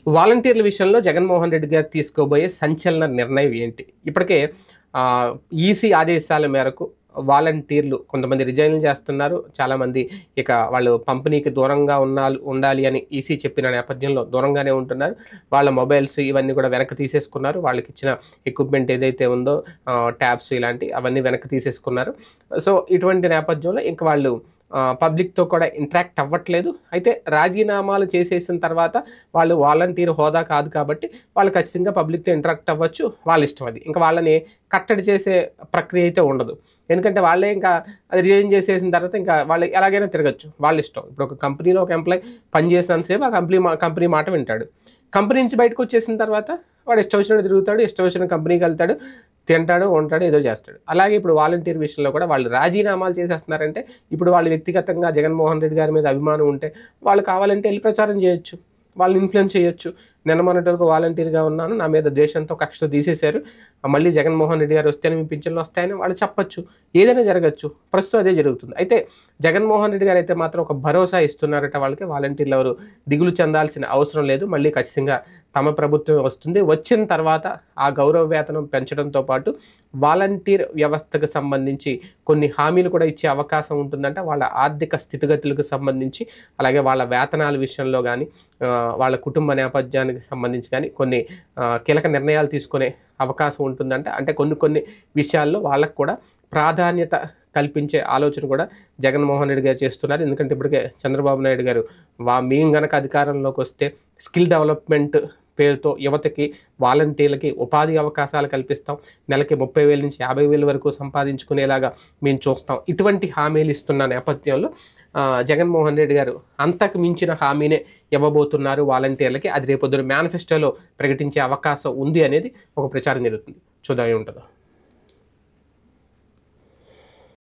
వాలంటీర్ల విషయంలో జగన్మోహన్ రెడ్డి గారు తీసుకోబోయే సంచలన నిర్ణయం ఏంటి? ఇప్పటికే ఈసీ ఆదేశాల మేరకు వాలంటీర్లు కొంతమంది రిజైన్‌లు చేస్తున్నారు. చాలామంది ఇక వాళ్ళు పంపిణీకి దూరంగా ఉండాలి అని ఈసీ చెప్పిన నేపథ్యంలో దూరంగానే ఉంటున్నారు. వాళ్ళ మొబైల్స్ ఇవన్నీ కూడా వెనక్కి తీసేసుకున్నారు. వాళ్ళకిచ్చిన ఎక్విప్‌మెంట్ ఏదైతే ఉందో ట్యాబ్స్ అవన్నీ వెనక్కి తీసేసుకున్నారు. సో, ఇటువంటి నేపథ్యంలో ఇంక వాళ్ళు పబ్లిక్‌తో కూడా ఇంటరాక్ట్ అవ్వట్లేదు. అయితే రాజీనామాలు చేసేసిన తర్వాత వాళ్ళు వాలంటీర్ హోదా కాదు కాబట్టి వాళ్ళు ఖచ్చితంగా పబ్లిక్‌తో ఇంటరాక్ట్ అవ్వచ్చు. వాళ్ళ ఇష్టం అది. ఇంకా వాళ్ళని కట్టడి చేసే ప్రక్రియ అయితే ఉండదు. ఎందుకంటే వాళ్ళే ఇంకా అది రిజైన్ చేసేసిన తర్వాత ఇంకా వాళ్ళు ఎలాగైనా తిరగొచ్చు. వాళ్ళ ఇష్టం. ఇప్పుడు ఒక కంపెనీలో ఒక ఎంప్లాయీ పని చేసినంత సేపు ఆ కంపెనీ మాట వింటాడు. కంపెనీ నుంచి బయటకొచ్చేసిన తర్వాత వాడు ఇష్టం వచ్చినట్టు తిరుగుతాడు. ఇష్టం వచ్చిన కంపెనీకి వెళ్తాడు. తింటాడు, ఉంటాడు, ఏదో చేస్తాడు. అలాగే ఇప్పుడు వాలంటీర్ విషయంలో కూడా వాళ్ళు రాజీనామాలు చేసేస్తున్నారంటే ఇప్పుడు వాళ్ళు వ్యక్తిగతంగా జగన్మోహన్ రెడ్డి గారి మీద అభిమానం ఉంటే వాళ్ళు కావాలంటే ఎళ్లి ప్రచారం చేయొచ్చు. వాళ్ళని ఇన్‌ఫ్లుయెన్స్ చేయొచ్చు. నిన్న మొన్నటి వరకు వాలంటీర్‌గా ఉన్నాను. నా మీద ద్వేషంతో, కక్షతో తీసేశారు. మళ్ళీ జగన్మోహన్ రెడ్డి గారు వస్తేనే మీ పింఛన్లు వస్తాయని వాళ్ళు చెప్పొచ్చు. ఏదైనా జరగొచ్చు. ప్రస్తుతం అదే జరుగుతుంది. అయితే జగన్మోహన్ రెడ్డి గారు అయితే మాత్రం ఒక భరోసా ఇస్తున్నారట వాళ్ళకి. వాలంటీర్లు ఎవరు దిగులు చెందాల్సిన అవసరం లేదు. మళ్ళీ ఖచ్చితంగా తమ ప్రభుత్వం వస్తుంది. వచ్చిన తర్వాత ఆ గౌరవ వేతనం పెంచడంతో పాటు వాలంటీర్ వ్యవస్థకు సంబంధించి కొన్ని హామీలు కూడా ఇచ్చే అవకాశం ఉంటుందంట. వాళ్ళ ఆర్థిక స్థితిగతులకు సంబంధించి, అలాగే వాళ్ళ వేతనాల విషయంలో గానీ, వాళ్ళ కుటుంబ నేపథ్యానికి సంబంధించి కానీ కొన్ని కీలక నిర్ణయాలు తీసుకునే అవకాశం ఉంటుందంట. అంటే కొన్ని విషయాల్లో వాళ్ళకు కూడా ప్రాధాన్యత కల్పించే ఆలోచన కూడా జగన్మోహన్ రెడ్డి గారు చేస్తున్నారు. ఎందుకంటే ఇప్పటికే చంద్రబాబు నాయుడు గారు మేము గనక అధికారంలోకి వస్తే స్కిల్ డెవలప్మెంట్ పేరుతో యువతకి, వాలంటీర్లకి ఉపాధి అవకాశాలు కల్పిస్తాం. నెలకి 30,000 నుంచి 50,000 వరకు సంపాదించుకునేలాగా మేము చూస్తాం. ఇటువంటి హామీలు ఇస్తున్న నేపథ్యంలో జగన్మోహన్ రెడ్డి గారు అంతకు మించిన హామీనే ఇవ్వబోతున్నారు వాలంటీర్లకి. అది రేపొద్దున మేనిఫెస్టోలో ప్రకటించే అవకాశం ఉంది అనేది ఒక ప్రచారం జరుగుతుంది. చూద్దాం ఏముంటుందో.